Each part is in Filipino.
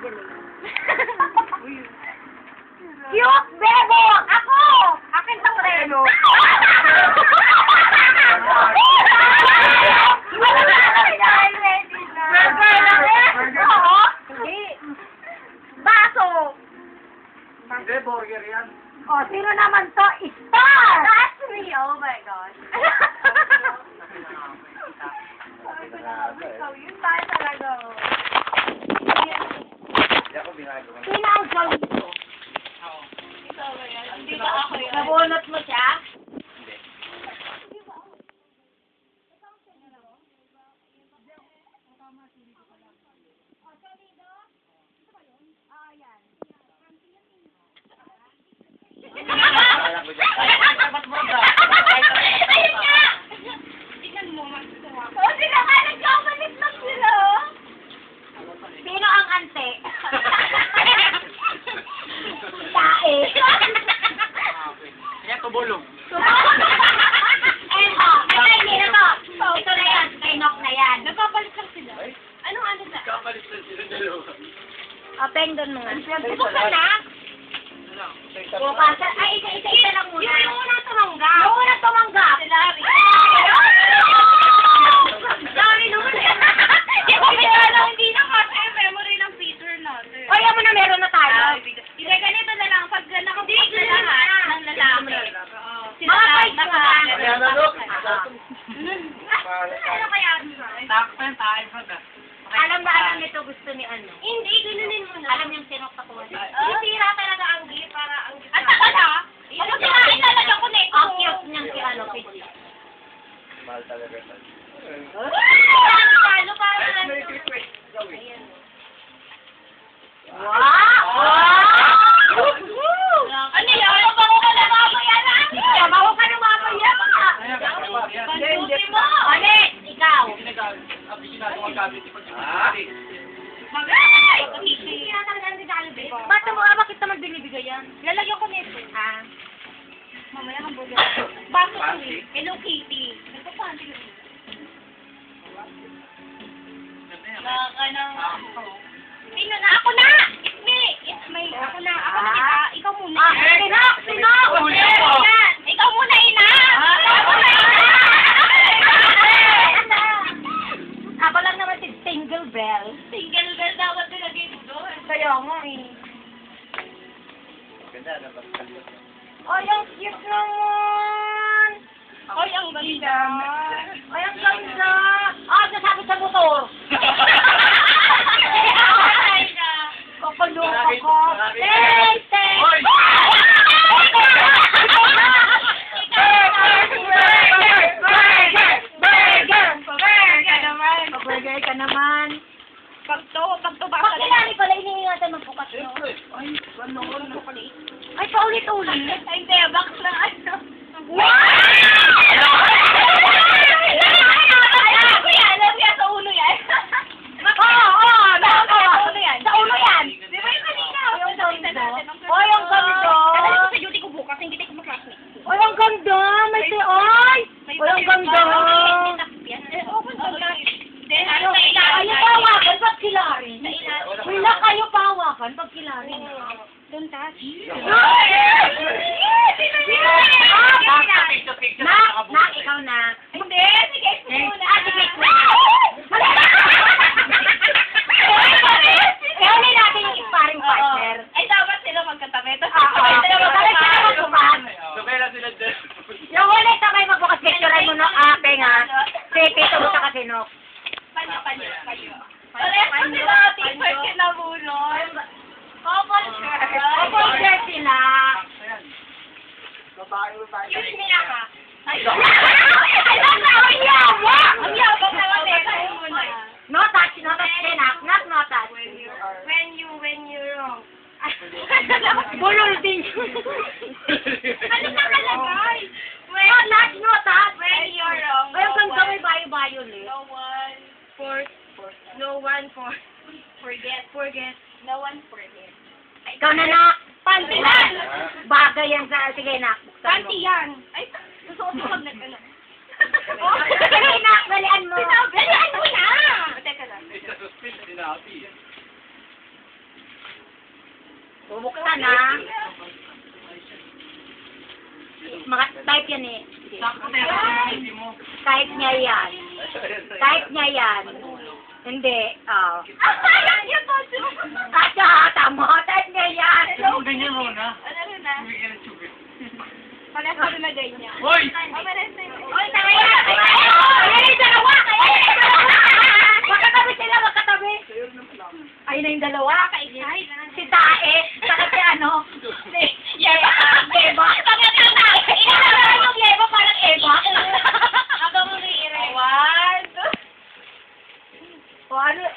galing. Cute, bebo! Ako! Akin tong reno. Burger lang eh! Oo? Hindi. Baso! Hindi, burger yan. O, sino naman to? Star! That's me! Oh my gosh. So, yun tayo talaga. Hindi ako binagawa. Sino ang gawin ko? Ikaw ba yan? Hindi ba ako yan? Nabunot mo siya? Hindi. Kaya ko dyan. Ba't mo ba? Ayun nga! Tingnan mo, matutuwa. O, sila ka, nagkakalit lang sila. Sino ang ante? Tae. Kaya tubulong. Ayun to. Ito, hindi na to. Ito na yan. Kay Nok na yan. Nagpapalit lang sila. Ay, Anong ano na? kapalit na sila dalawa. Apeng doon mga. Buksan na? Ano? Bukas. Ay, isa lang muna. Yung unang tumanggap. Yung unang tumanggap. Si Larry. Sorry naman. Hindi na cut memory ng Peter natin. O, yan mo na meron na tayo. Hindi, ganito na lang. Pag nakabukas na lahat ng lalaki. Sila Mga lang, fight nakalaan. Kaya na, look. Ano kaya? Takpan tayo pa. Alam nito gusto ni ano. Hindi, ganunin mo na. Alam niyang sinoktakuha niya. Sisira talaga ang gift para ang gift. At saka na, ano sinain talaga ko nito? Ang cute niyang si ano, Pidgey. Mahal talaga. Ano para Wow! Ano yun? Mabango ka na mamaya na. Mabaho ka na mamaya. Banduti mo. Ulit, ikaw. Magay! Ba't mo bakit naman binibigay yan? Lalagyan ko nito. Ah. Mamaya kang burger. Baso ko eh. Hello Kitty. Nagpapanti ka. Baka nang... Sino na? Ako na! It's me! It's me! Ako na! Ako na kita! Ikaw muna! Sino? Yan! Ikaw muna, ina! Ikaw muna, ina! Ako lang naman si Single Bell. Single bell dapat nilagay mo doon. Kaya nga eh. Ganda, dapat kalit. Ay, ang cute naman! Ay, ang ganda! Ay, ang ganda! Ah, nasabi sa motor! Ay, na! Kapaloko ko! Tente! Hoy! Burger ka naman! Pagto ba? Pakilari pala, iniingatan magbukas no? Ay, ano ko na pala. Ay, paulit-ulit! Ay, hindi. Box lang ano. Alam yan, sa ulo yan. Sa ulo yan! Di ba yung kanina? Yung ganda. natin, ang Oy, ang ganda! Alam ko sa duty ko bukas, hindi tayo kumaklasmate. Oy, ang ganda! May si Oy! Oy, ang ganda! Open ko lang. Then, Ano, ano sa ilalim? kayo pawakan pag kilarin. Sa ilalim. Wala kayo pawakan pag kilarin. Don't touch. Nak, ikaw na. Hindi, sige, muna. Sige, kaya ulit natin yung sparring partner. Ay, dapat sila magkatabi. Sabay lang sila dyan. Yung ulit, sabay magbukas picture mo no, ate nga. Pipito mo sa kasinok. Panyo. Parehas ko sila, t-shirt kinabulon. Couple shirt. Couple shirt sila. Babae. Excuse me ako. Ay, Ang yawa! ang yabang naman eh. Tayo muna. No touch, no touch din, nak, no touch. When you wrong. Bulol din. Ano na kalagay? No touch, no touch. When you're wrong. Ay, ang ganda may bayo-bayo ulit. No one forget. No one forget. Ikaw na na. Panty yan. Bagay yan sa, sige nak. Panty yan. Ay, susuot ko pag nag-ano. Sige nak, balian mo. Balian mo na! Teka lang. Isa suspend, sinabi. Bubuksan na. Mga type yan eh. Type niya yan. Type niya yan. Hindi. Ayan yun po. Tama. Type niya yan. Ganyan mo na. Ano rin na? Bigyan ng tubig. Pares ko rin na ganyan. Hoy! Oy, tama yan. Ayan yung dalawa. Magkatabi sila, magkatabi. Ayun na yung dalawa. Si Tae. Saka si ano. Si Yeba. Yeba. Inalaman yung Yeba parang Eva. Habang umiiray.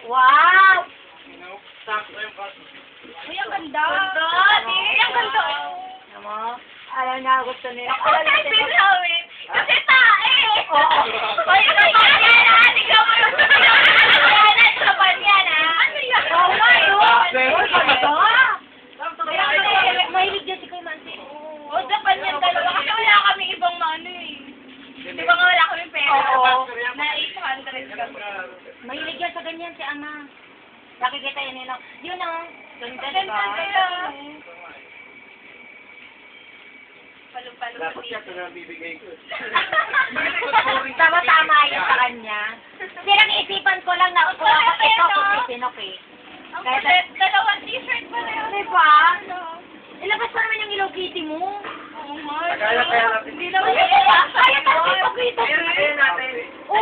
Wow. Sakto yung kaso. Uy, ang ganda. Ang ganda. Alam na, gusto nila. Ako na pinawin. Kasi tae. Oo. Ay, ano yan ha? Tingnan mo yung sabayan. Sabayan yan ha? Ano yan? Oh my God. Kaya Mahilig dyan si Kuya Mansi. O, dapan yan dalawa. Kasi wala kami ibang ano eh. Di ba nga wala kami pera? Oo. Na 800 kami. Mahilig yan sa ganyan si Ama. Nakikita yan nila. Yun ang ganda, Ganda diba? kaya. Palo-palo. Dapat siya ito na bibigay ko. Tama-tama yan sa kanya. Pinag-iisipan ko lang na ito kung okay. Ang kulit. Dalawang t-shirt pa na yun. Diba? Ilabas pa naman yung Hello Kitty mo. Oh my Kaya natin. Hindi naman Kaya tayo dito. Ayun natin. Oo,